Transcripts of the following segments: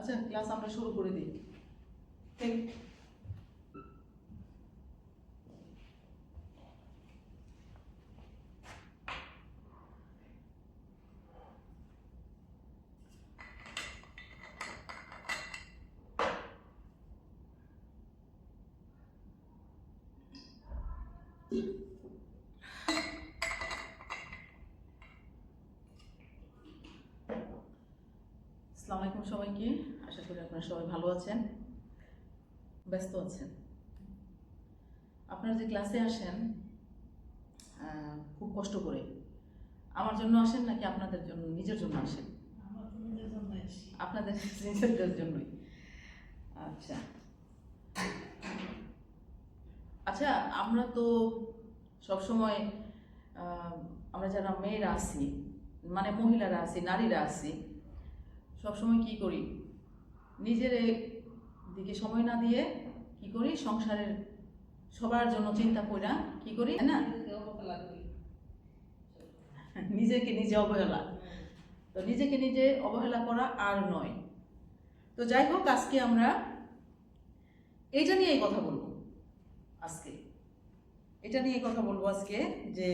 আচ্ছা ক্লাস আমরা শুরু করে দিই। আসসালামু আলাইকুম সবাইকে, আশা করি আপনারা সবাই ভালো আছেন, ব্যস্ত আছেন। আপনারা যে ক্লাসে আসেন খুব কষ্ট করে, আমার জন্য আসেন নাকি আপনাদের জন্য, নিজের জন্য আসেন? আপনাদের নিজেদের জন্যই। আচ্ছা আচ্ছা, আমরা তো সবসময় আমরা যারা মেয়েরা আছি, মানে মহিলারা আছি, নারীরা আছি, সবসময় কি করি, নিজের দিকে সময় না দিয়ে কি করি, সংসারের সবার জন্য চিন্তা কইরা কি করি, তাই না? নিজেকে নিজে অবহেলা। তো নিজেকে নিজে অবহেলা করা আর নয়। তো যাই হোক, আজকে আমরা এইটা নিয়েই কথা বলবো। আজকে এটা নিয়ে কথা বলবো আজকে, যে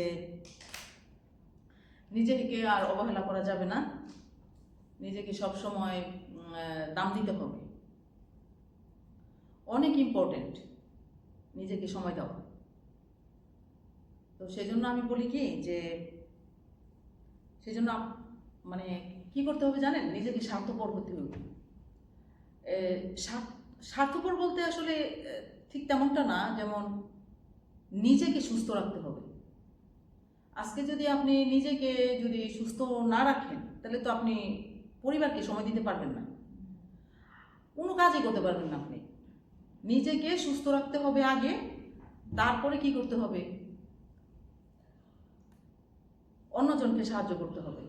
নিজেকে আর অবহেলা করা যাবে না, নিজেকে সব সময় দাম দিতে হবে। অনেক ইম্পর্টেন্ট নিজেকে সময় দেওয়া। তো সেজন্য আমি বলি কি, যে সেজন্য মানে কি করতে হবে জানেন, নিজেকে স্বার্থপর হতে হবে। স্বার্থপর বলতে আসলে ঠিক তেমনটা না, যেমন নিজেকে সুস্থ রাখতে হবে। আজকে যদি আপনি নিজেকে যদি সুস্থ না রাখেন, তাহলে তো আপনি পরিবারকে সময় দিতে পারবেন না, কোনো কাজই করতে পারবেন না। আপনি নিজেকে সুস্থ রাখতে হবে আগে, তারপরে কি করতে হবে, অন্যজনকে সাহায্য করতে হবে।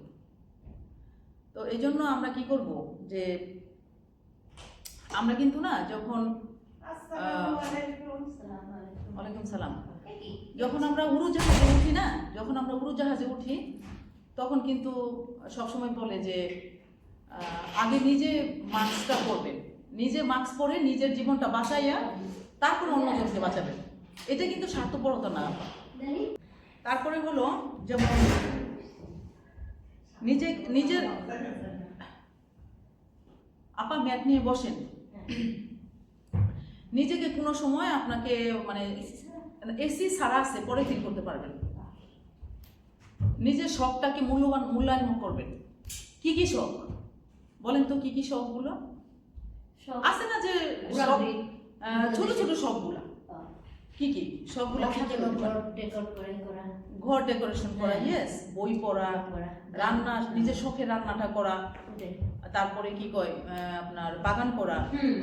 তো এই জন্য আমরা কি করব, যে আমরা কিন্তু না, যখন ওয়ালাইকুম সালাম, যখন আমরা উড়োজাহাজে উঠি না, যখন আমরা উড়োজাহাজে উঠি, তখন কিন্তু সবসময় বলে যে আগে নিজে মাস্কটা পরবেন, নিজে মাস্ক পরে নিজের জীবনটা বাঁচাইয়া তারপরে অন্যজনকে বাঁচাবেন। এটা কিন্তু স্বার্থপরতা না। তারপরে হলো যেমন নিজের আপা ম্যাট নিয়ে বসেন, নিজেকে কোনো সময় আপনাকে মানে এসি ছাড়া আছে পরে ফিল করতে পারবেন। নিজের শখটাকে মূল্যায়ন করবেন। কি কি শখ বলেন তো, কি কি শখগুলো আছে না, যে ছোট ছোট শখগুলো কি কি শখগুলো? ঘর ডেকোরেশন করা, ইয়েস, বই পড়া, রান্না, নিজের শখের রান্নাটা করা, তারপরে কি কয় আপনার বাগান করা।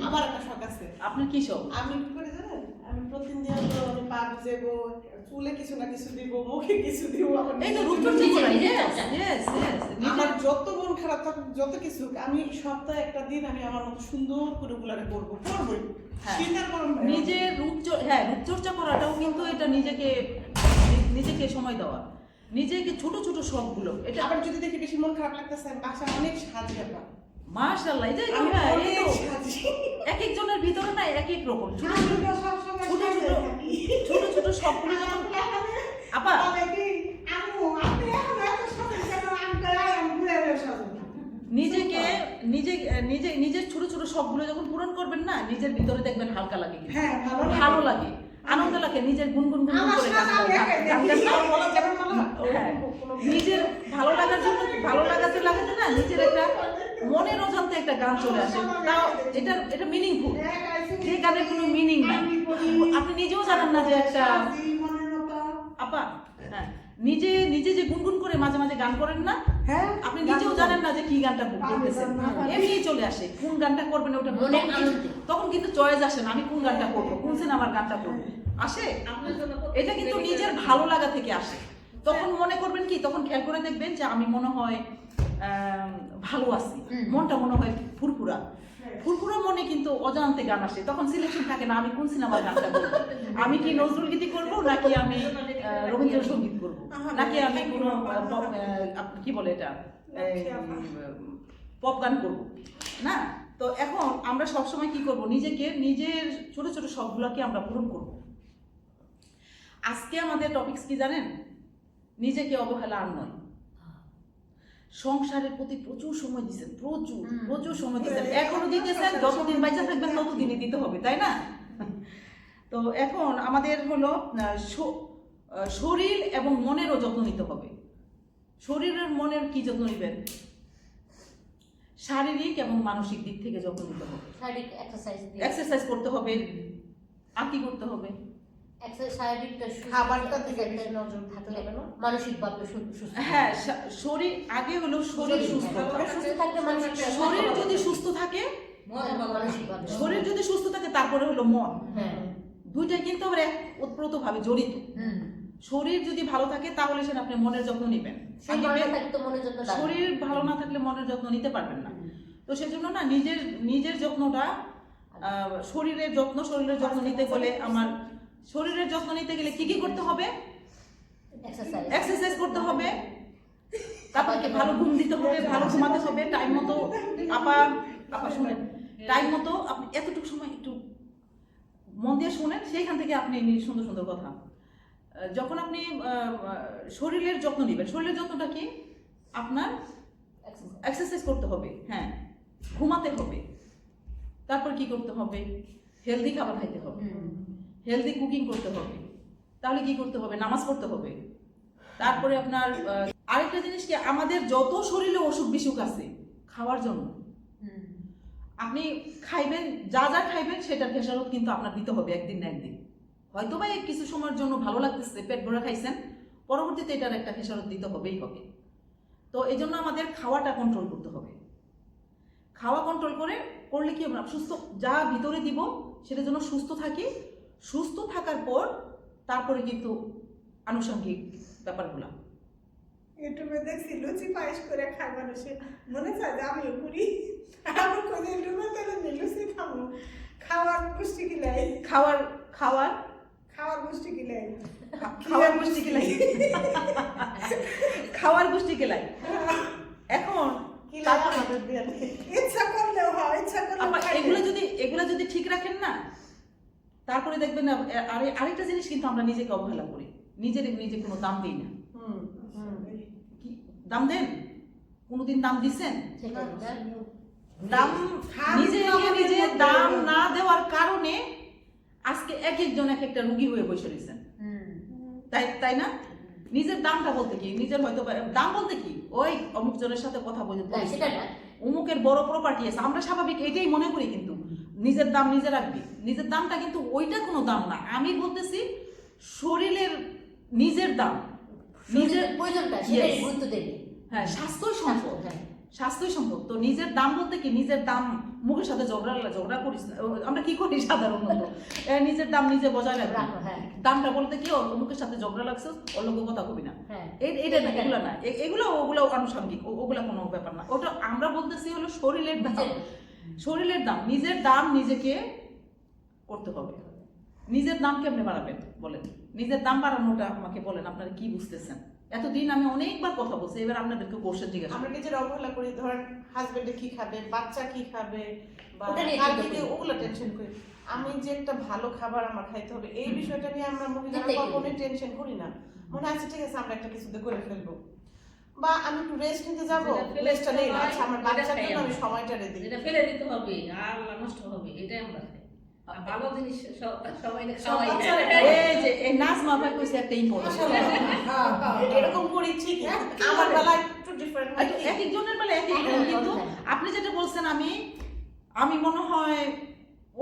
আমার একটা শখ আছে। আপনার কি শখ? আমি কি করে জানেন, আমি প্রতিদিন আমি পা ভিজাবো, চুলে কিছু না কিছু দিব, মুখে কিছু দিব। এই তো রূপচর্চা করা, ইয়েস ইয়েস ইয়েস। আমার যত মন খারাপ থাকুক, যত কিছু, আমি সপ্তাহে একটা দিন আমি আমার মতো সুন্দর করে ওগুলারে করবো, করবোই। নিজের রূপচর্চা করাটাও কিন্তু এটা নিজেকে সময় দেওয়া, নিজেকে ছোট ছোট শখগুলো। এটা আবার যদি দেখি বেশি মন খারাপ লাগতেছে, আমি বাসায় অনেক সাজিয়ে পাবো। মাশাআল্লাহ, এই যে এক একজনের ভিতরে না এক এক রকম ছোট ছোট শখগুলো। যখন আপা নিজের ছোট ছোট শখগুলো যখন পূরণ করবেন না, নিজের ভিতরে দেখবেন হালকা লাগে, ভালো লাগে, আনন্দ লাগে। নিজের গুনগুন করে নিজের ভালো লাগার জন্য, ভালো লাগাতে লাগাতে না, নিজের একটা মনের অজান্তে একটা গান চলে আসে। তাও এটা মিনিংফুল, যে গানের কোনো মিনিং নাই, আপনি নিজেও জানেন না যে একটা আপা। হ্যাঁ, নিজে যে গুনগুন করে মাঝে মাঝে গান করেন না, আপনি নিজেও জানেন না যে কি গানটা করতেছেন, এমনি চলে আসে কোন গানটা করবেন ওটা। তখন কিন্তু চয়েস আসে না, আমি কোন গানটা করবো, কোন সিনেমার গানটা করবো আসে। এটা কিন্তু নিজের ভালো লাগা থেকে আসে। তখন মনে করবেন কি, তখন খেয়াল করে দেখবেন যে আমি মনে হয় ভালো আছি, মনটা মনে হয় ফুরফুরা মনে কিন্তু অজান্তে গান আসে। তখন সিলেকশন থাকে না, আমি কোন সিনেমার গানটা করবো, আমি কি নজরুল গীতি করবো, নাকি আমি রবীন্দ্রসঙ্গীত করবো, নাকি আমি কোনো কি বলে এটা পপ গান করবো না। তো এখন আমরা সবসময় কি করব, নিজেকে নিজের ছোট ছোট শখগুলোকে আমরা পূরণ করব। আজকে আমাদের টপিকস কি জানেন? নিজেকে অবহেলা আর নয়। সংসারের প্রতি প্রচুর সময় দিচ্ছেন, প্রচুর সময় দিচ্ছেন, এখনো দিতেছেন, যতদিন বাইচা থাকবেন ততদিনই দিতে হবে, তাই না? তো এখন আমাদের হলো শরীর এবং মনেরও যত্ন নিতে হবে। শরীরের মনের কি যত্ন নেবেন? শারীরিক এবং মানসিক দিক থেকে যত্ন নিতে হবে। শারীরিক এক্সারসাইজ করতে হবে। আর কি করতে হবে? খাবারটা থেকে বেশি নজর থাকতে হবে না, মানসিকভাবে সুস্থ। হ্যাঁ, শরীর আগে হলো শরীর সুস্থ। শরীর যদি সুস্থ থাকে, শরীর যদি সুস্থ থাকে, তারপরে হলো মন। দুইটাই কিন্তু আবার ওতপ্রোতভাবে জড়িত। শরীর যদি ভালো থাকে তাহলে সেটা আপনি মনের যত্ন নেবেন। শরীর ভালো না থাকলে মনের যত্ন নিতে পারবেন না। তো সেজন্য না নিজের যত্নটা, শরীরের যত্ন নিতে গেলে শরীরের যত্ন নিতে গেলে কি করতে হবে? এক্সারসাইজ করতে হবে, তারপরে ভালো ঘুম দিতে হবে, ভালো ঘুমাতে হবে, টাইম মতো। আপা শুনেন, টাইম মতো আপনি এতটুকু সময় একটু মন দিয়ে শুনেন, সেইখান থেকে আপনি সুন্দর সুন্দর কথা। যখন আপনি শরীরের যত্ন নেবেন, শরীরের যত্নটা কি? আপনার এক্সারসাইজ করতে হবে, হ্যাঁ, ঘুমাতে হবে, তারপর কি করতে হবে? হেলদি খাবার খাইতে হবে, হেলদি কুকিং করতে হবে। তাহলে কি করতে হবে? নামাজ পড়তে হবে। তারপরে আপনার আরেকটা জিনিস কি, আমাদের যত শরীরে অসুখ বিসুখ আছে খাওয়ার জন্য, আপনি খাইবেন, যা খাইবেন সেটার খেসারত কিন্তু আপনার দিতে হবে একদিন না একদিন। হয়তো বা কিছু সময়ের জন্য ভালো লাগতেছে, পেট ভরে খাইছেন, পরবর্তীতে এটার একটা খেসারত দিতে হবেই হবে। তো এই জন্য আমাদের খাওয়াটা কন্ট্রোল করতে হবে। খাওয়া কন্ট্রোল করলে কি আমরা সুস্থ, যা ভিতরে দিব সেটা যেন সুস্থ থাকি। সুস্থ থাকার পর তারপরে কিন্তু আনুষঙ্গিক ব্যাপারগুলো। ইউটিউবে দেখছি লুচি পায়েস করে খায় মানুষে, মনে চায় যে আমিও করি। আমার কোথায় ইউটিউবে তাহলে লুচি খাবো, খাওয়ার পুষ্টি কিলাই, খাওয়ার পুষ্টি কিলাই, এখন ইচ্ছা করলেও হয়, ইচ্ছা করলে এগুলো যদি ঠিক রাখেন না, তারপরে দেখবেন আরেকটা জিনিস কিন্তু আমরা নিজেকে অবহেলা করি, নিজে কোনো দাম দিই না। দাম দেন? কোনোদিন দাম দিচ্ছেন? দাম নিজে দাম না দেওয়ার কারণে আজকে একজন এক একটা রুগী হয়ে বসে রয়েছেন, তাই না? নিজের দামটা বলতে কি, নিজের হয়তো দাম বলতে কি, ওই অমুক জনের সাথে কথা বলে অমুকের বড় প্রপার্টি আছে, আমরা স্বাভাবিক এটাই মনে করি। কিন্তু নিজের দাম নিজে রাখবি, নিজের দামটা কিন্তু ওইটা কোনো দাম না। আমি বলতেছি শরীরের নিজের দাম, নিজের প্রয়োজনটা সেটাই গুরুত্ব দেবে। হ্যাঁ, স্বাস্থ্যই সম্পদ। স্বাস্থ্যই সম্পদ। তো নিজের দাম বলতে কি, নিজের দাম মুখের সাথে ঝগড়া করিস না। আমরা কি করি সাধারণত, নিজের দাম নিজে বজায় রাখবো। দামটা বলতে কি, মুখের সাথে ঝগড়া লাগছে, ওর লোক কথা কবি না, এটা না, এগুলো না, ওগুলো আনুষঙ্গিক, ওগুলা কোনো ব্যাপার না। ওটা আমরা বলতেছি হলো শরীরের দাম। শরীরের দাম, নিজের দাম নিজেকে করতে হবে। নিজের দাম কেমনে বাড়াবেন বলেন? নিজের দাম বাড়ানোটা আমাকে বলেন, আপনারা কি বুঝতেছেন? এতদিন আমি অনেকবার কথা বলছি, এবার আপনাদেরকে কোশ্চেন জিজ্ঞাসা। আমরা নিজের অবহেলা করি, ধরেন হাজবেন্ডে কি খাবে, বাচ্চা কি খাবে, বা ওগুলো টেনশন করি। আমি যে একটা ভালো খাবার আমার খাইতে হবে, এই বিষয়টা নিয়ে আমরা মহিলারা কখনোই টেনশন করি না। মনে আছে ঠিক আছে আমরা একটা কিছুতে করে ফেলবো, বা আমি একটু রেস্ট নিতে যাবো, রেস্টটা নেই না, আচ্ছা আমার বাচ্চার জন্য আমি সময়টা দিই, এটা ফেলে দিতে হবে আর নষ্ট হবে, এটাই আমরা খাই। ভালো জিনিস সবাই খাওয়াই। এই যে এই নাজমা ভাই কইছে একটা ইম্পর্টেন্ট, এরকম করি ঠিকই, আমার বেলায় একটু ডিফারেন্ট হয়, এক একজনের বেলা এক এক রকম। কিন্তু আপনি যেটা বলছেন, আমি মনে হয়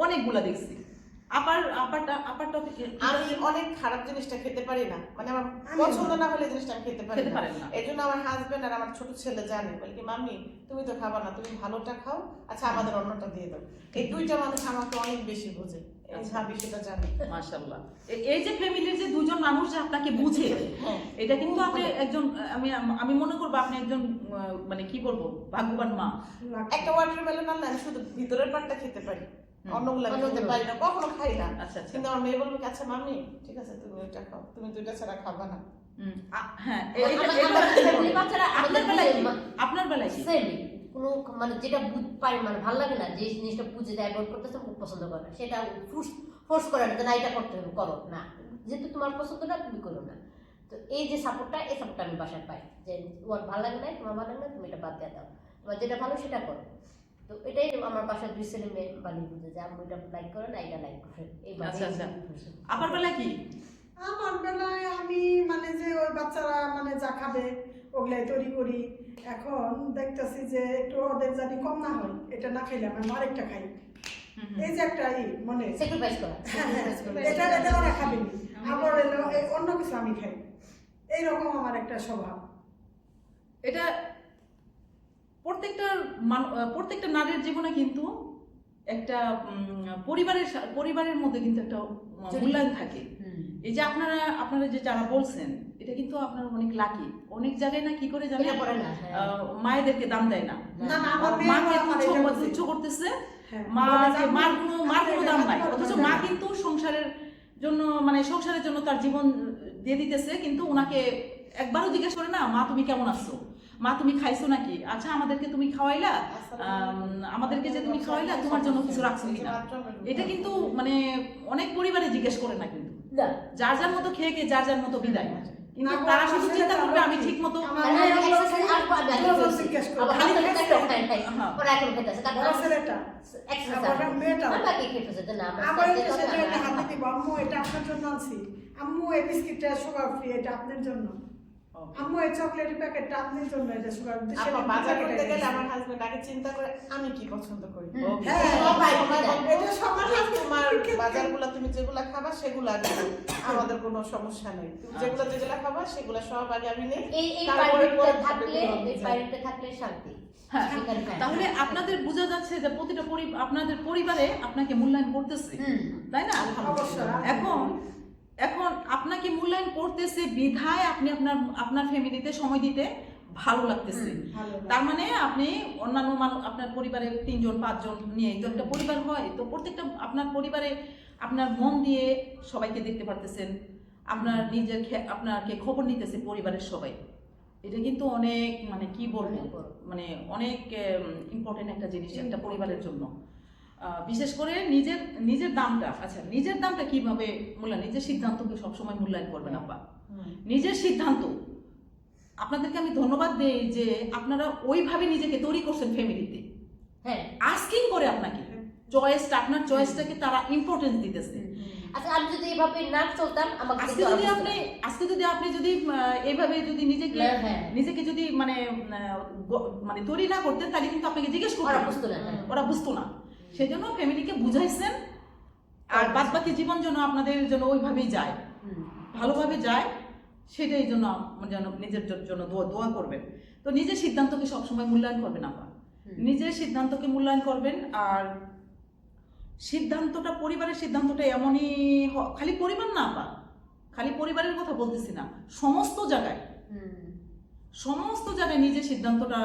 অনেকগুলা দেখছি। আপারটা আমি অনেক খারাপ জিনিসটা খেতে পারি না, মানে আমার পছন্দ না হলে জিনিসটা আমি খেতে পারি না। এই জন্য আমার হাজবেন্ড আর আমার ছোট ছেলে জানে, বলে কি মাম্মি তুমি তো খাবা না, তুমি ভালোটা খাও, আচ্ছা আমাদের অন্যটা দিয়ে দাও। এই দুইটা মানুষ আমাকে অনেক বেশি বোঝে, এই ভাবি সেটা জানে। মাশাআল্লাহ, এই যে ফ্যামিলির যে দুজন মানুষ যে আপনাকে বুঝে, এটা কিন্তু আপনি একজন, আমি মনে করবো আপনি একজন মানে কি বলবো, ভাগ্যবান মা। একটা ওয়াটারমেলন আনলে আমি শুধু ভিতরের পাটটা খেতে পারি, অন্যগুলো খেতে পারি না, কখনো খাই না। আচ্ছা, কিন্তু আমার মেয়ে বলবে আচ্ছা মাম্মি ঠিক আছে তুমি ওইটা খাও, তুমি দুইটা ছাড়া খাবা না। হ্যাঁ, আপনার বেলায় কি? কোনো মানে যেটা পারি মানে ভালো লাগে না, যে জিনিসটা বুঝে দেয় অ্যাভয়েড করতেছে, খুব পছন্দ করে না, সেটা ফোর্স করে না যে না এটা করতে হবে, করো না, যেহেতু তোমার পছন্দ না তুমি করো না। তো এই যে সাপোর্টটা, এই সাপোর্টটা আমি বাসায় পাই যে তোমার ভালো লাগে না, তোমার ভালো লাগে না, তুমি এটা বাদ দিয়ে দাও, তোমার যেটা ভালো সেটা করো। তো এটাই আমার বাসার 2 ছেলে মেয়ে বালি বুঝে যে আমি এটা লাইক করে না, এটা লাইক করে। আচ্ছা আচ্ছা, আবার বেলা কি আমার বেলায় আমি মানে যে ওই বাচ্চারা মানে যা খাবে ওগুলাই তৈরি করি। এখন দেখতেছি যে একটু ওদের জানি কম না হয়, এটা না খাইলে আমি আরেকটা খাই, এই যে একটা মানে স্যাক্রিফাইস করা। এটা এটা ওরা খাবে না, আবার এলো অন্য কিছু আমি খাই, এইরকম আমার একটা স্বভাব। এটা প্রত্যেকটা নারীর জীবনে কিন্তু একটা পরিবারের মধ্যে কিন্তু একটা মূল্যায়ন থাকে। এই যে আপনারা যে যারা বলছেন এটা কিন্তু আপনারা অনেক লাকি। অনেক জায়গায় না কি করে জানেন, মায়েদেরকে দাম দেয় না, মাকে তুচ্ছ করতেছে, মার কোনো দাম নাই, অথচ মা কিন্তু সংসারের জন্য তার জীবন দিয়ে দিতেছে, কিন্তু ওনাকে একবারও জিজ্ঞেস করে না মা তুমি কেমন আছো, মা তুমি খাইছো নাকি, আচ্ছা আমাদেরকে তুমি খাওয়াইলা, আমাদেরকে যে তুমি খাওয়াইলা তোমার জন্য কিছু রাখছো কিনা। এটা কিন্তু মানে অনেক পরিবারে জিজ্ঞেস করে না, কিন্তু যার যার মতো খেয়ে যার যার মতো বিদায়। কিন্তু তারা শুধু চিন্তা করবে আমি ঠিক মতো আম্মু এই বিস্কিটটা সুগার ফ্রি, এটা আপনার জন্য, আম্মু এই চকলেটের প্যাকেটটা আপনার জন্য, এটা সুগার। বাজার করতে গেলে আমার হাজবেন্ড আগে চিন্তা করে আমি কি পছন্দ করি, এটা সবার তোমার বাজারগুলো তুমি যেগুলা খাবা সেগুলো আগে নাও, আমাদের কোনো সমস্যা নেই, তুমি যেগুলা খাবা সেগুলো সব আগে আমি নেই। থাকলে শান্তি। হ্যাঁ, তাহলে আপনাদের বোঝা যাচ্ছে যে প্রতিটা আপনাদের পরিবারে আপনাকে মূল্যায়ন করতেছে, তাই না? এখন আপনাকে মূল্যায়ন করতেছে বিধায় আপনি আপনার ফ্যামিলিতে সময় দিতে ভালো লাগতেছে। তার মানে আপনি অন্যান্য আপনার পরিবারে 3 জন 5 জন নিয়ে তো একটা পরিবার হয়, তো প্রত্যেকটা আপনার পরিবারে আপনার মন দিয়ে সবাইকে দেখতে পারতেছেন, আপনাকে খবর নিতেছে পরিবারের সবাই। এটা কিন্তু অনেক মানে কি বলবো, মানে অনেক ইম্পর্টেন্ট একটা জিনিস একটা পরিবারের জন্য। বিশেষ করে নিজের দামটা, আচ্ছা নিজের দামটা কিভাবে মূল্যায়ন, নিজের সিদ্ধান্তকে সবসময় মূল্যায়ন করবেন আপা। নিজের সিদ্ধান্ত, আপনাদেরকে আমি ধন্যবাদ দেই যে আপনারা ওইভাবে নিজেকে তৈরি করছেন ফ্যামিলিতে। হ্যাঁ, আস্কিং করে আপনাকে চয়েসটা, আপনার চয়েসটাকে তারা ইম্পর্টেন্স দিতেছে। আচ্ছা আমি যদি এভাবে না চলতাম, আমাকে আজকে যদি আপনি যদি এইভাবে যদি নিজেকে যদি মানে তৈরি না করতেন, তাহলে কিন্তু আপনাকে জিজ্ঞেস করতেন, ওরা বুঝতো না। সেই জন্য ফ্যামিলিকে বুঝাইছেন, আর বাদ বাকি জীবন যেন আপনাদের জন্য ওইভাবেই যায়, ভালোভাবে যায়, সেটাই জন্য নিজের জন্য দোয়া করবেন। তো নিজের সিদ্ধান্তকে সবসময় মূল্যায়ন করবেন আপনার, নিজের সিদ্ধান্তকে মূল্যায়ন করবেন। আর সিদ্ধান্তটা, পরিবারের সিদ্ধান্তটা এমনই, খালি পরিবার না আপা, খালি পরিবারের কথা বলতেছি না, সমস্ত জায়গায় নিজের সিদ্ধান্তটা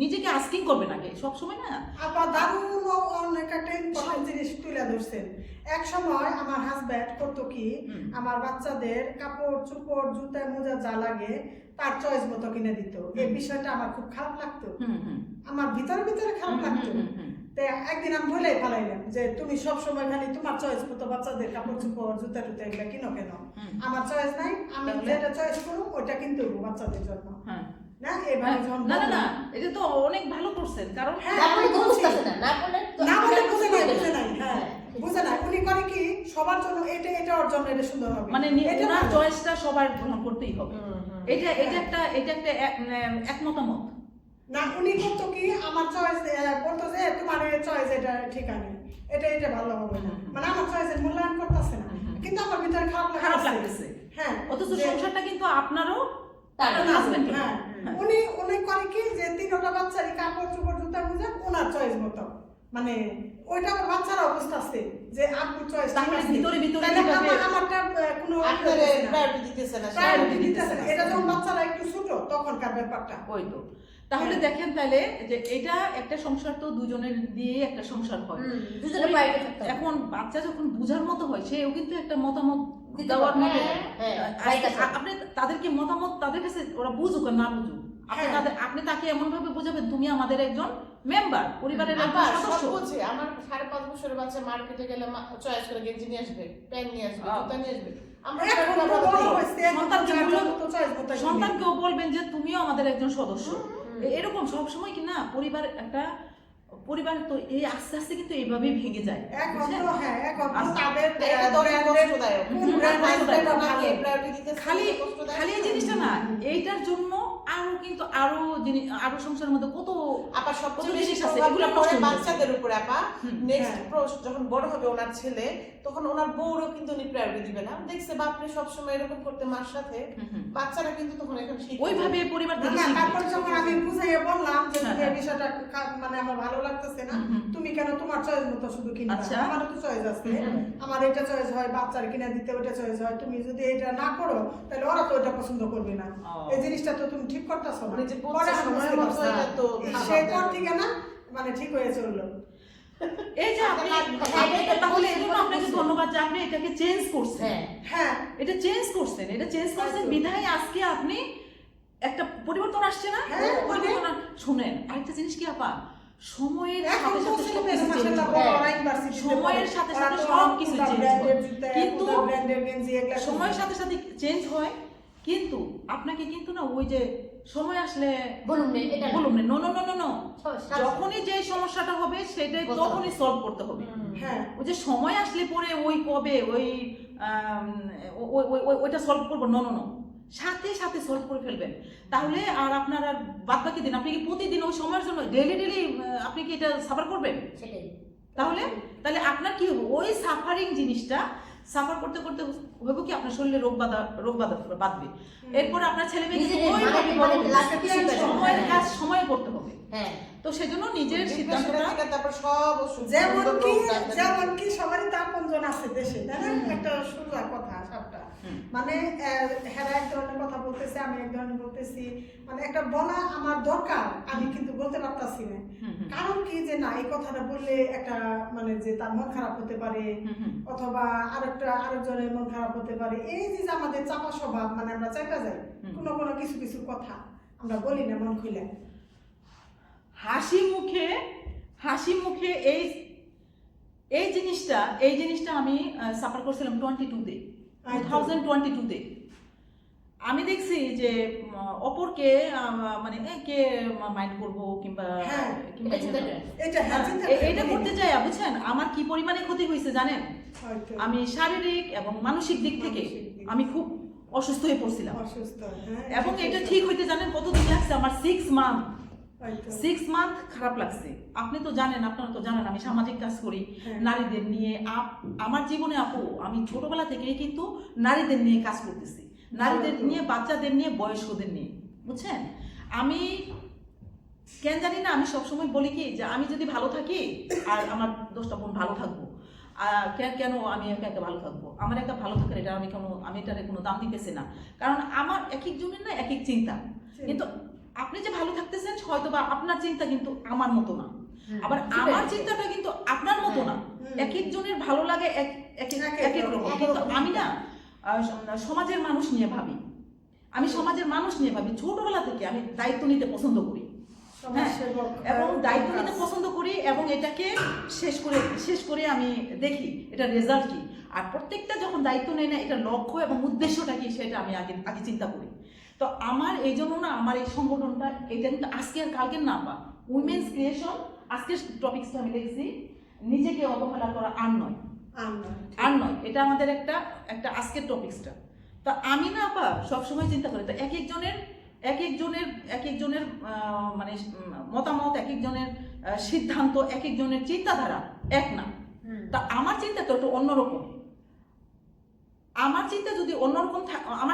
নিজেকে আস্কিং করবেন আগে সবসময় না। আপা দারুণ অনেক একটা ইম্পর্টেন্ট জিনিস তুলে ধরছেন। এক সময় আমার হাজব্যান্ড করতো কি, আমার বাচ্চাদের কাপড় চোপড় জুতা মোজা যা লাগে তার চয়েস মতো কিনে দিত। এই বিষয়টা আমার খুব খারাপ লাগতো, আমার ভিতরে খারাপ লাগতো। তো একদিন আমি বলেই ফেলাইলাম যে তুমি সবসময় খালি তোমার চয়েস মতো বাচ্চাদের কাপড় চোপড় জুতা টুতা এগুলো কিনো কেন, আমার চয়েস নাই, আমি যেটা চয়েস করবো ওইটা কিনতে হবো বাচ্চাদের জন্য। না এটা তো অনেক ভালো করছেন, কারণ বুঝে নাই উনি করে কি সবার জন্য এটা ওর জন্য এটা সুন্দর হবে, মানে ওনার চয়েসটা সবার গ্রহণ করতেই হবে। এটা একটা এক মতামত না। উনি করতো কি আমার চয়েস বলতো যে তোমার চয়েস এটা ঠিক আছে, এটা ভালো হবে না, মানে আমার চয়েসের মূল্যায়ন করতেছে না, কিন্তু আমার ভিতরে খারাপ লাগতেছে। হ্যাঁ, অথচ সংসারটা কিন্তু আপনারও হ্যাঁ, উনি করে কি যে 3টা বাচ্চারই কাপড় চোপড় জুতা মোজা ওনার চয়েস মতো, মানে ওইটা আমার বাচ্চারা অবস্থা আছে যে আপুর চয়েস, তাহলে ভিতরে আমারটা কোনো প্রায়োরিটি দিতেছে না, এটা যখন বাচ্চারা একটু ছোট তখনকার ব্যাপারটা ওই তো। তাহলে দেখেন তাহলে যে এটা একটা সংসার তো দুজনের দিয়ে একটা সংসার হয়। এখন বাচ্চা যখন বুঝার মতো হয়, সেও কিন্তু একটা মতামত দেওয়ার মতো, আপনি তাদেরকে মতামত তাদের কাছে ওরা বুঝুক আর না বুঝুক, আপনি তাকে এমন ভাবে বোঝাবেন তুমি আমাদের একজন মেম্বার, পরিবারের একজন আবার সব সদস্য। বুঝে, আমার 5.5 বছরের বাচ্চা মার্কেটে গেলে চয়েস করে গেঞ্জি নিয়ে আসবে, প্যান্ট নিয়ে আসবে, জুতা নিয়ে আসবে। আমরা এখন তো বড় হয়েছে, এখন তো সন্তানকে যার বলবেন- মতো choice মতো কিনে। সন্তানকেও বলবেন যে তুমিও আমাদের একজন সদস্য। এরকম সবসময় কি না পরিবার তো এই আস্তে আস্তে কিন্তু এইভাবেই ভেঙে যায়, এখন বুঝছেন? তো হ্যাঁ, এখন তো আস্তে- তাদের এটা তো অনেক কষ্টদায়ক। কোন brand কষ্টদায়ক। টা ভালো। priority দিতে খালি কষ্টদায়ক। খালি এই জিনিসটা না, এইটার জন্য আরো আরো সংসারের মধ্যে কত আপা সবচেয়ে কত বেশি জিনিস আছে, প্রভাব এগুলো পড়ে নষ্ট হয়ে বাচ্চাদের উপরে আপা। হুম, নেক্সট হ্যাঁ। যখন বড় হবে ওনার ছেলে, তখন ওনার বউরও কিন্তু উনি প্রায়োরিটি দিবে না। দেখছে বাপরে সবসময় এরকম করতে মার সাথে, বাচ্চারা কিন্তু তখন এখন শিখে ওইভাবে পরিবার না, থেকে না, শিখবে। তারপর যখন আমি বুঝাইয়ে বললাম যে হ্যাঁ, তুমি এই হ্যাঁ। বিষয়টা মানে আমার ভালো লাগতেছে না, তুমি কেন তোমার চয়েস মতো শুধু কিনবা? আচ্ছা। আমারও তো চয়েস আছে, আমার এটা চয়েস হয়, বাচ্চার কিনে দিতে ওটা চয়েস হয়, তুমি যদি এটা না করো তাহলে ওরা তো এটা পছন্দ করবে না। ও। এই জিনিসটা তো তুমি ঠিক করতেছো না। উনি যে বলছে পরে আমি সময় বুঝতে মতো পারছি। এটা তো সেই পর থেকে না মানে ঠিক হয়ে চললো। এই যে আপনি হ্যাঁ, এটা তাহলে এই বলছেন, জন্য আপনাকে বলছেন। ধন্যবাদ যে আপনি এটাকে চেঞ্জ করছেন। হ্যাঁ হ্যাঁ, এটা চেঞ্জ করছেন বিধায় আজকে আপনি একটা পরিবর্তন আসছে না? হ্যাঁ, পরিবর্তন শুনেন, আরেকটা জিনিস কি আপা, সময়ের এখন সাথে তো সাথে ছেলেমেয়েরা সবকিছু change মাশাআল্লাহ হয়। বড় ইউনিভার্সিটিতে সময়ের পড়ে। সাথে ওরা সাথে তো সবকিছু কোনটা চেঞ্জ ব্র্যান্ডের হয়। জুতা, কিন্তু কোনটা ব্র্যান্ডের গেঞ্জি, এগুলা সময়ের সাথে সাথে চেঞ্জ হয়, কিন্তু আপনাকে কিন্তু না ওই যে সময় আসলে বলুন না, এটা না। বলুন না, no no no no no, সাথে- যখনই যে সমস্যাটা হবে সেটাই বলতে তখনই সলভ করতে হবে। হ্যাঁ, ওই যে সময় আসলে পরে ওই কবে ওই ওইটা সলভ করবো, নো নো নো, সাথে সাথে সলভ করে ফেলবেন। তাহলে আর আপনার আর বাদ বাকি দিন আপনি কি প্রতিদিন ওই সময়ের জন্য ডেলি আপনি কি এটা সাফার করবেন? সেটাই। তাহলে আপনার কি হবে, ওই সাফারিং জিনিসটা সাফার করতে করতে হবে কি আপনার শরীরে রোগ বাঁধবে। এরপর আপনার ছেলে মেয়ে নিজের মানে লাস্টে কিছু পেলো না। সময়ের হ্যাঁ। কাজ সময় করতে হবে। হ্যাঁ তো সেজন্য নিজের ডিপ্রেশনে সিদ্ধান্তটা থেকে তারপর সব ওষুধ, যেমন কি সবারই তো আপনজন আছে দেশে, তাই না? একটা সোজা কথা সবটা। মানে হেরা এক ধরনের কথা বলতেছে, আমি এক ধরনের বলতেছি, মানে একটা বলা আমার দরকার, আমি কিন্তু বলতে পারতাছি না। কারণ কি যে না, এই কথাটা বললে একটা মানে যে তার মন খারাপ হতে পারে, অথবা আরেকজনের মন খারাপ হতে পারে। এই যে আমাদের চাপা স্বভাব, মানে আমরা চাইটা যাই কোনো কিছু কথা আমরা বলি না মন খুলে। হাসি মুখে এই জিনিসটা আমি সাফার করছিলাম 22-তে, 2022-তে। আমি দেখছি যে অপরকে মানে কে মাইন্ড করবো কিংবা হ্যাঁ, কিংবা এটা চিন্তা করেন। এটা হ্যাঁ, চিন্তা এটা করতে চাই, বুঝছেন আমার কি পরিমাণে ক্ষতি হয়েছে জানেন? হয়তো আমি শারীরিক এবং মানসিক দিক থেকে আমি খুব অসুস্থ হয়ে পড়ছিলাম, অসুস্থ, হ্যাঁ, এবং এটা ঠিক হইতে জানেন কতদিন লাগছে আমার? 6 মান্থ। হয়তো। 6 মান্থ খারাপ লাগছে। আপনি তো জানেন, আপনারা তো জানেন আমি সামাজিক কাজ করি হ্যাঁ। নারীদের নিয়ে। আমার জীবনে আপু আমি ছোটবেলা থেকেই কিন্তু নারীদের নিয়ে কাজ করতেছি, নারীদের নিয়ে, বাচ্চাদের নিয়ে, বয়স্কদের নিয়ে, বুঝছেন? আমি কেন জানি না, আমি সবসময় বলি কি যে আমি যদি ভালো থাকি আর আমার 10টা বোন ভালো থাকবো, কেন আমি একা একা ভালো থাকবো? আমার একটা ভালো থাকার এটা আমি এটার কোনো দাম দিতেছি না, কারণ আমার এক একজনের না এক এক চিন্তা। কিন্তু আপনি যে ভালো থাকতেছেন হয়তো বা আপনার চিন্তা কিন্তু আমার মতো না, আবার আমার চিন্তাটা কিন্তু আপনার মতো না। এক একজনের ভালো লাগে এক এক রকম। কিন্তু আমি না সমাজের মানুষ নিয়ে ভাবি, ছোটবেলা থেকে আমি দায়িত্ব নিতে পছন্দ করি, হ্যাঁ, এবং দায়িত্ব নিতে পছন্দ করি, এবং এটাকে শেষ করে আমি দেখি এটা রেজাল্ট কি। আর প্রত্যেকটা যখন দায়িত্ব নেই না, এটা লক্ষ্য এবং উদ্দেশ্যটা কি সেটা আমি আগে চিন্তা করি। তো আমার এই জন্য না, আমার এই সংগঠনটা এটা কিন্তু আজকে আর কালকের না, বা উইমেন্স ক্রিয়েশন, আজকের টপিকসটা আমি দেখছি নিজেকে অবহেলা করা আর নয়, এটা আমাদের একটা আজকের টপিকসটা। তো আমি না আপা সবসময় চিন্তা করি, তো এক একজনের মানে মতামত, এক একজনের সিদ্ধান্ত, এক একজনের চিন্তাধারা এক না। তা আমার চিন্তা তো একটু অন্যরকম। আমার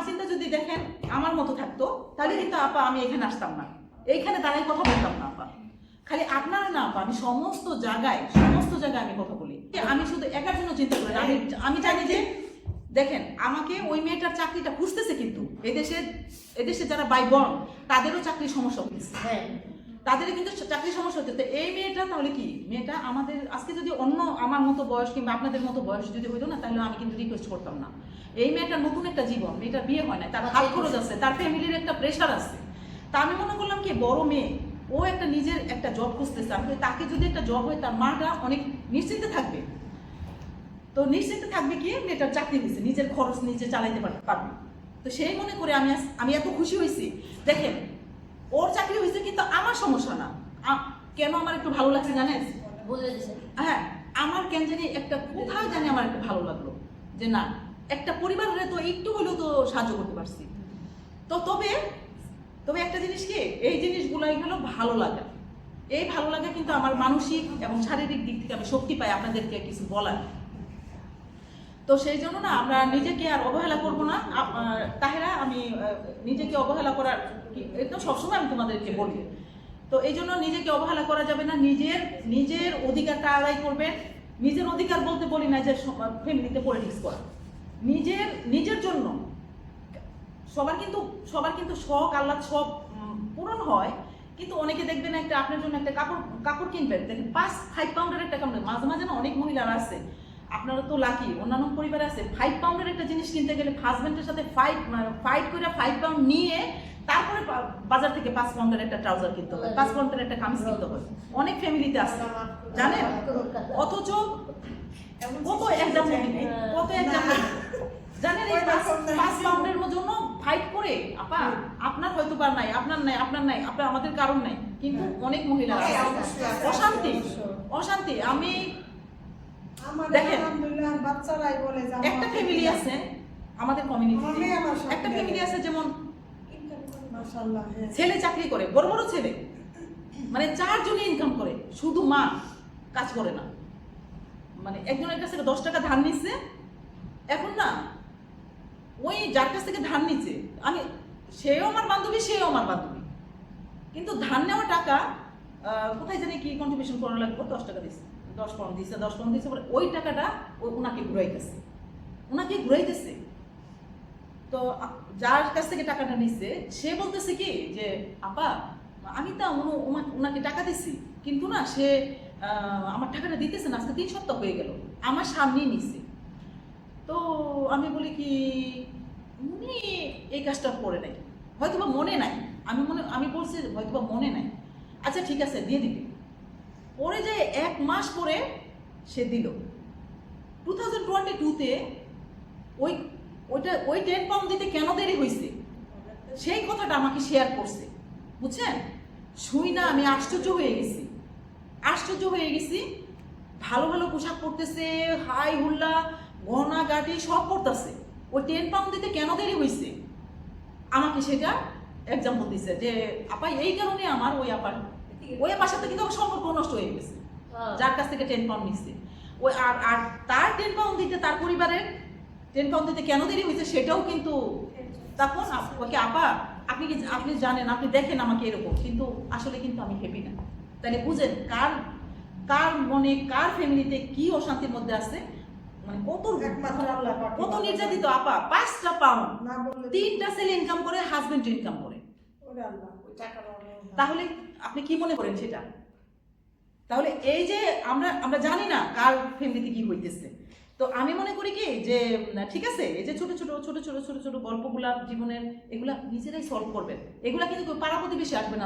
চিন্তা যদি দেখেন আমার মতো থাকতো, তাহলে কিন্তু আপা আমি এখানে আসতাম না, এইখানে দাঁড়াই কথা বলতাম না আপা। খালি আপনারা না আপা, আমি সমস্ত জায়গায় আমি কথা বলি। আমি শুধু একার জন্য চিন্তা করি না, আমি জানি যে দেখেন আমাকে ওই মেয়েটার চাকরিটা খুঁজতেছে, কিন্তু এদেশে যারা বাই বর্ন তাদেরও চাকরির সমস্যা হচ্ছে, হ্যাঁ তাদেরও কিন্তু চাকরির সমস্যা হচ্ছে। এই মেয়েটা তাহলে কি, মেয়েটা আমাদের আজকে যদি অন্য আমার মতো বয়স কিংবা আপনাদের মতো বয়স যদি হইতো না, তাহলে আমি কিন্তু রিকোয়েস্ট করতাম না। এই মেয়েটার নতুন একটা জীবন, মেয়েটার বিয়ে হয় না, তার হাত খরচ আছে, তার ফ্যামিলির একটা প্রেশার আছে, তা আমি মনে করলাম কি বড় মেয়ে, ও একটা নিজের একটা জব খুঁজতেছে, আমি বলি, তাকে যদি একটা জব হয় তার মাটা অনেক নিশ্চিন্তে থাকবে। তো নিশ্চিন্তে থাকবে কি, মেয়েটার চাকরি হয়েছে, নিজের খরচ নিজে চালাইতে পারবে। তো সেই মনে করে আমি এত খুশি হয়েছি। দেখেন, ওর চাকরি হয়েছে কিন্তু আমার সমস্যা না। কেন আমার একটু ভালো লাগছে জানেন? বুঝে দিছে। হ্যাঁ, আমার কেন জানি একটা কোথাও জানি আমার একটু ভালো লাগলো যে না, একটা পরিবার হলে তো একটু হলেও তো সাহায্য করতে পারছি। তো তবে একটা জিনিস কি, এই জিনিসগুলাই হলো ভালো লাগা। এই ভালো লাগা কিন্তু আমার মানসিক এবং শারীরিক দিক থেকে আমি শক্তি পাই আপনাদেরকে কিছু বলার। তো সেই জন্য না আমরা নিজেকে আর অবহেলা করবো না। তাহেরা, আমি নিজেকে অবহেলা করার এটা সবসময় আমি তোমাদেরকে বলি। তো এই জন্য নিজেকে অবহেলা করা যাবে না, নিজের অধিকারটা আদায় করবেন। নিজের অধিকার বলতে বলি না যে ফ্যামিলিতে পলিটিক্স করা, নিজের জন্য। সবার কিন্তু শখ আহ্লাদ সব পূরণ হয়, কিন্তু অনেকে দেখবেন একটা আপনার জন্য একটা কাপড় কিনবেন, দেখেন 5 পাউন্ডের একটা কাপড়। মাঝে মাঝে না অনেক মহিলারা আছে, আপনারা তো লাকি, অন্যান্য পরিবারে আছে, 5 পাউন্ডের একটা জিনিস কিনতে গেলে হাজবেন্ডের সাথে ফাইট করে 5 পাউন্ড নিয়ে তারপরে বাজার থেকে 5 পাউন্ডের একটা ট্রাউজার কিনতে হয়, 5 পাউন্ডের একটা কামিজ কিনতে হয়। অনেক ফ্যামিলিতে আছে জানেন। অথচ কত এক্সাম্পল জানেন, এই 5 পাউন্ডের জন্য ফাইট করে আপা আপনার হয়তো বা নাই, আপনার নাই, আমাদের কারণ নাই, কিন্তু অনেক মহিলা অশান্তি। আমি দেখেন, বাচ্চারাই বলে যে একটা ফ্যামিলি আছে আমাদের কমিউনিটিতে, একটা ফ্যামিলি আছে যেমন মাশাআল্লাহ, ছেলে চাকরি করে, বড় বড় ছেলে, মানে 4 জনই ইনকাম করে, শুধু মা কাজ করে না। মানে একজনের কাছ থেকে 10 টাকা ধার নিচ্ছে, এখন না ওই যার কাছ থেকে ধার নিচ্ছে, সেও আমার বান্ধবী, কিন্তু ধার নেওয়া টাকা কোথায় জানি কি কন্ট্রিবিউশন করা লাগবে, 10 টাকা দিচ্ছে, 10 পাউন্ড দিচ্ছে, বলে ওই টাকাটা ওনাকে ঘুরাইতেছে। তো যার কাছ থেকে টাকাটা নিচ্ছে সে বলতেছে কি যে আপা আমি তো ওনাকে টাকা দিচ্ছি, কিন্তু না সে আমার টাকাটা দিতেছে না, আজকে 3 সপ্তাহ হয়ে গেল, আমার সামনেই নিচ্ছে। তো আমি বলি কি উনি এই কাজটা করে নাই, হয়তোবা মনে নাই, আমি বলছি হয়তোবা মনে নাই, আচ্ছা ঠিক আছে দিয়ে দিবি। পরে যে 1 মাস পরে সে দিল। 2022-তে ওই 10 পাউন্ড দিতে কেন দেরি হয়েছে সেই কথাটা আমাকে শেয়ার করছে, বুঝছেন? শুই না আমি আশ্চর্য হয়ে গেছি। ভালো ভালো পোশাক পরতেছে, হাই হুল্লা গহনা গাটি সব পরতেছে, ওই 10 পাউন্ড দিতে কেন দেরি হয়েছে আমাকে সেটা এক্সাম্পল দিছে যে আপা এই কারণে আমার ওই আপার সাথে কিন্তু আমার সম্পর্ক নষ্ট হয়ে গেছে, যার কাছ থেকে 10 পাউন্ড নিচ্ছে। ওই আর তার 10 পাউন্ড দিতে, তার পরিবারের 10 পাউন্ড দিতে কেন দেরি হয়েছে সেটাও কিন্তু তখন ওকে আপা আপনি জানেন, আপনি দেখেন আমাকে এরকম, কিন্তু আসলে কিন্তু আমি হ্যাপি না। তাহলে বুঝেন কার মনে, কার ফ্যামিলিতে কি অশান্তির মধ্যে আছে, মানে কত নির্যাতিত আপা। 5টা পাউন্ড, 3টা ছেলে ইনকাম করে, হাজবেন্ড ইনকাম করে। তাহলে আপনি কি মনে করেন সেটা? তাহলে এই যে আমরা জানি না কার ফ্যামিলিতে কি হইতেছে। তো আমি মনে করি কি যে ঠিক আছে, এই যে ছোট ছোট গল্পগুলা জীবনের, এগুলা নিজেরাই সলভ করবেন। এগুলা কিন্তু পাড়া প্রতিবেশী আসবে না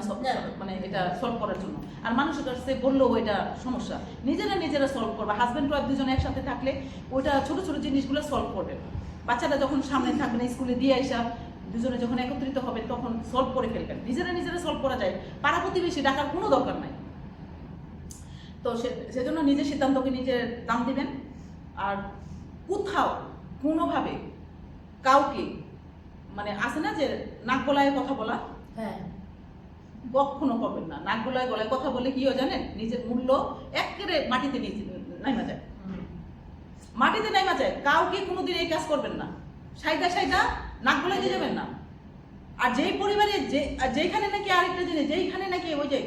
মানে এটা সলভ করার জন্য, আর মানুষের কাছে বললেও এটা সমস্যা। নিজেরা সলভ করবে। হাজব্যান্ড ওয়াইফ দুজনে একসাথে থাকলে ওইটা ছোট জিনিসগুলো সলভ করবেন। বাচ্চাটা যখন সামনে থাকবে না, স্কুলে দিয়ে আসা, দুজনে যখন একত্রিত হবে তখন সলভ করে ফেলবেন। নিজেরা সলভ করা যায়, পাড়া প্রতিবেশী ডাকার কোনো দরকার নাই। তো সেজন্য নিজের সিদ্ধান্তকে নিজের দাম দিবেন। আর কোথাও কোনোভাবে কাউকে মানে আছে না যে নাক গলায় কথা বলা, হ্যাঁ কখনো করবেন না। নাক গলায় কথা বলে কি হয় জানেন, নিজের মূল্য একেবারে মাটিতে নাইমা যায়। কাউকে কোনোদিন এই কাজ করবেন না, সাইদা নাক গলায় দিয়ে যাবেন না। আর যেই পরিবারে যেখানে নাকি আরেকটা জিনিস, যেইখানে নাকি ওই যে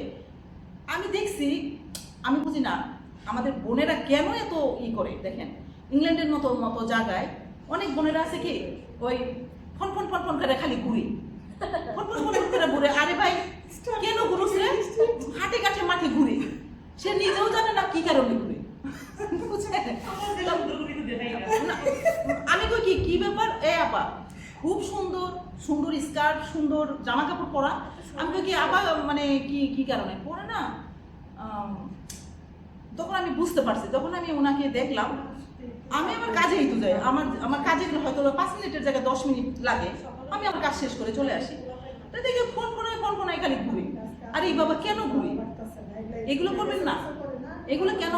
আমি দেখছি, আমি বুঝি না আমাদের বোনেরা কেন এত করে। দেখেন ইংল্যান্ডের মতো জায়গায় অনেক বোনেরা আছে কি ওই ফোন করে খালি ঘুরি, ফোন করে ঘুরে। আরে ভাই কেন ঘুরুস রে, হাটে কাছে মাঠে ঘুরে, সে নিজেও জানে না কি কারণে ঘুরে। আমি কই কি ব্যাপার, এ আপা খুব সুন্দর সুন্দর স্কার্ট, সুন্দর জামা কাপড় পরা। আমি কি আবার মানে কি কারণে পরে না, তখন আমি বুঝতে পারছি, তখন আমি ওনাকে দেখলাম। আমি আমার কাজেই তো যাই, আমার কাজে গেলে হয়তো 5 মিনিটের জায়গায় 10 মিনিট লাগে, আমি আমার কাজ শেষ করে চলে আসি। তো দেখে ফোন ফোনায় খালি ঘুরি। আরে এই বাবা কেন ঘুরি? এগুলো করবেন না, এগুলো কেন?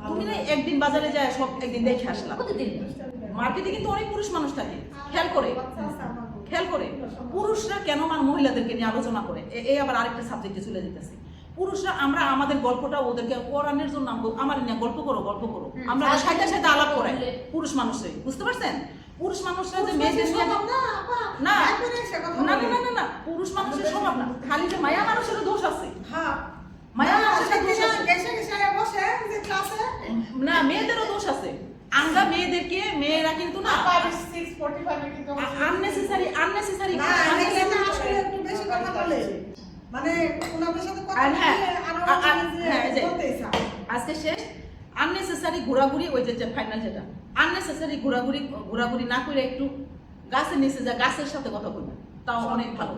তুমি না একদিন বাজারে যায় সব একদিন দেখে আসলাম। প্রতিদিন মার্কেটে কিন্তু অনেক পুরুষ মানুষ থাকে, খেয়াল করে পুরুষরা কেন মহিলাদেরকে নিয়ে আলোচনা করে। এই আবার আরেকটা সাবজেক্টে চলে যেতেছে। পুরুষরা আমরা আমাদের গল্পটা ওদেরকে পড়ানোর জন্য আমার নিয়ে গল্প করো আমরা সাথে আলাপ করাই পুরুষ মানুষই, বুঝতে পারছেন? পুরুষ মানুষরা যে মেয়েদের নিয়ে না না পুরুষ মানুষের স্বভাব না, খালি যে মায়া মানুষেরও দোষ আছে। মায়া মানুষের দোষ আছে না, মেয়েদেরও দোষ আছে। আমরা মেয়েরা কিন্তু না আননেসেসারি মানে ওনাদের সাথে কথা আর হ্যাঁ, বলতে ইচ্ছা। আজকে শেষ। আননেসেসারি ঘোরাঘুরি, ওই যে ফাইনাল যেটা, আননেসেসারি ঘোরাঘুরি না করে একটু গাছের নিচে যা গাছের সাথে কথা বলবেন, তাও অনেক ভালো।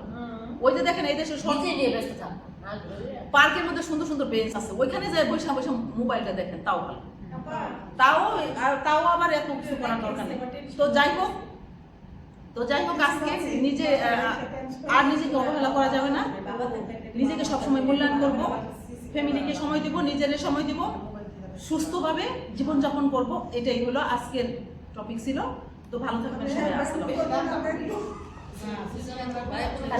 ওই যে দেখেন এই দেশে নিজে নিয়ে ব্যস্ত থাকো। পার্কের মধ্যে সুন্দর সুন্দর বেঞ্চ আছে, ওইখানে যায় বসে মোবাইলটা দেখেন, তাও ভালো। তাও আবার এত কিছু করার দরকার নেই। তো যাই হোক আজকে নিজেকে অবহেলা করা যাবে না। নিজেকে সবসময় মূল্যায়ন করব, ফ্যামিলিকে সময় দিব, নিজের সময় দিব, সুস্থভাবে জীবনযাপন করব। এটাই হলো আজকের টপিক ছিল। তো ভালো থাকবেন সবাই, আসসালামু আলাইকুম।